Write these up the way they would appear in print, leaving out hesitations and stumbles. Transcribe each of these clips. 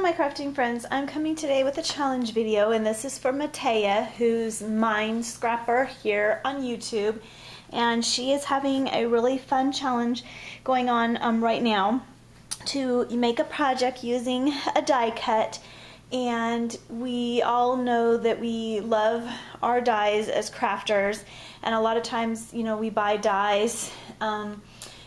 my crafting friends, I'm coming today with a challenge video, and this is for Matea, who's Mindscrapper here on YouTube, and she is having a really fun challenge going on right now to make a project using a die cut. And we all know that we love our dies as crafters, and a lot of times, we buy dies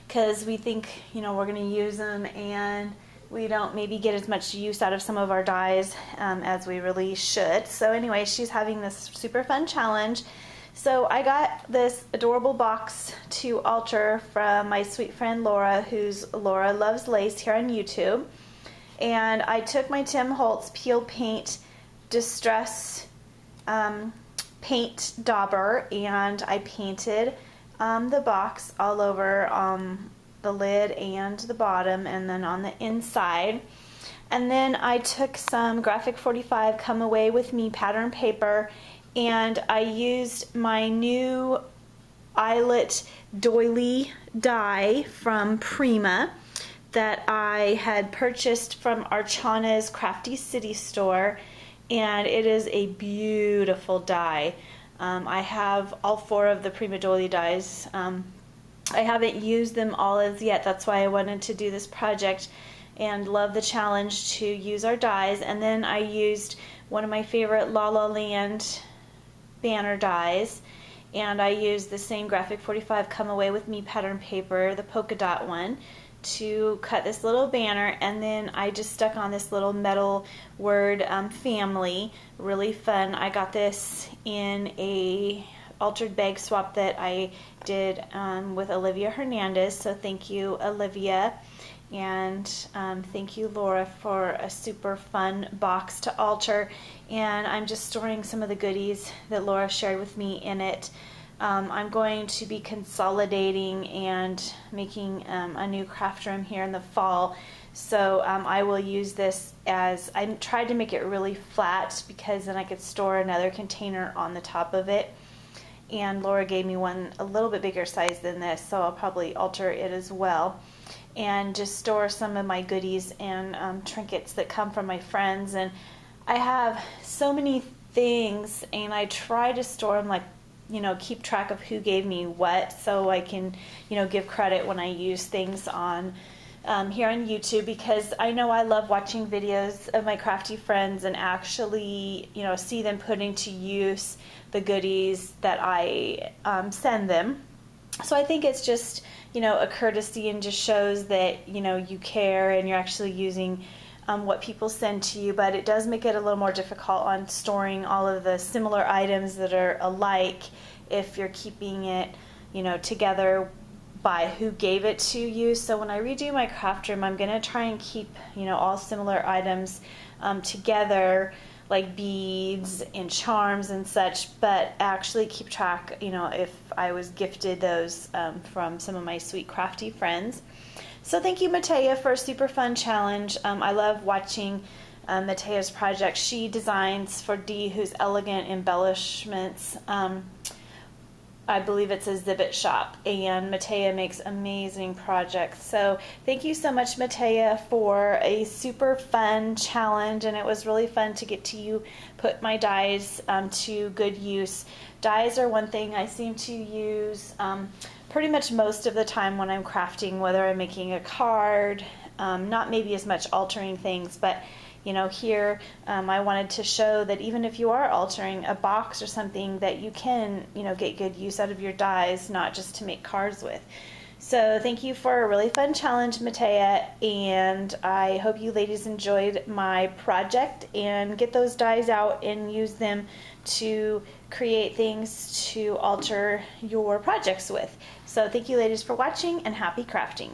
because we think, we're going to use them, and we don't maybe get as much use out of some of our dies as we really should. So anyway, she's having this super fun challenge. So I got this adorable box to alter from my sweet friend Laura, who's Laura Loves Lace here on YouTube. And I took my Tim Holtz Peel Paint Distress paint dauber, and I painted the box all over the lid and the bottom, and then on the inside. And then I took some Graphic 45 Come Away With Me pattern paper, and I used my new eyelet doily die from Prima that I had purchased from Archana's Crafty City store, and it is a beautiful die. I have all 4 of the Prima doily dies. I haven't used them all as yet. That's why I wanted to do this project and love the challenge to use our dies. And then I used one of my favorite La La Land banner dies, and I used the same Graphic 45 Come Away With Me pattern paper, the polka dot one, to cut this little banner. And then I just stuck on this little metal word family. Really fun. I got this in a altered bag swap that I did with Olivia Hernandez, so thank you, Olivia, and thank you, Laura, for a super fun box to alter. And I'm just storing some of the goodies that Laura shared with me in it. I'm going to be consolidating and making a new craft room here in the fall, so I will use this as, I tried to make it really flat because then I could store another container on the top of it. And Laura gave me one a little bit bigger size than this, so I'll probably alter it as well, and just store some of my goodies and trinkets that come from my friends. And I have so many things, and I try to store them, like, keep track of who gave me what, so I can, give credit when I use things on here on YouTube, because I know I love watching videos of my crafty friends and actually, see them putting to use the goodies that I send them. So I think it's just, a courtesy, and just shows that, you care and you're actually using what people send to you. But it does make it a little more difficult on storing all of the similar items that are alike if you're keeping it, together by who gave it to you. So when I redo my craft room, I'm going to try and keep, all similar items together, like beads and charms and such, but actually keep track, if I was gifted those from some of my sweet crafty friends. So thank you, Matea, for a super fun challenge. I love watching Matea's project. She designs for Dee, who's Elegant Embellishments. I believe it's a Zibbet shop, and Matea makes amazing projects. So thank you so much, Matea, for a super fun challenge, and it was really fun to get to put my dies to good use. Dies are one thing I seem to use pretty much most of the time when I'm crafting, whether I'm making a card, not maybe as much altering things, but here I wanted to show that even if you are altering a box or something, that you can, get good use out of your dies, not just to make cards with. So thank you for a really fun challenge, Matea, and I hope you ladies enjoyed my project, and get those dies out and use them to create things to alter your projects with. So thank you, ladies, for watching, and happy crafting.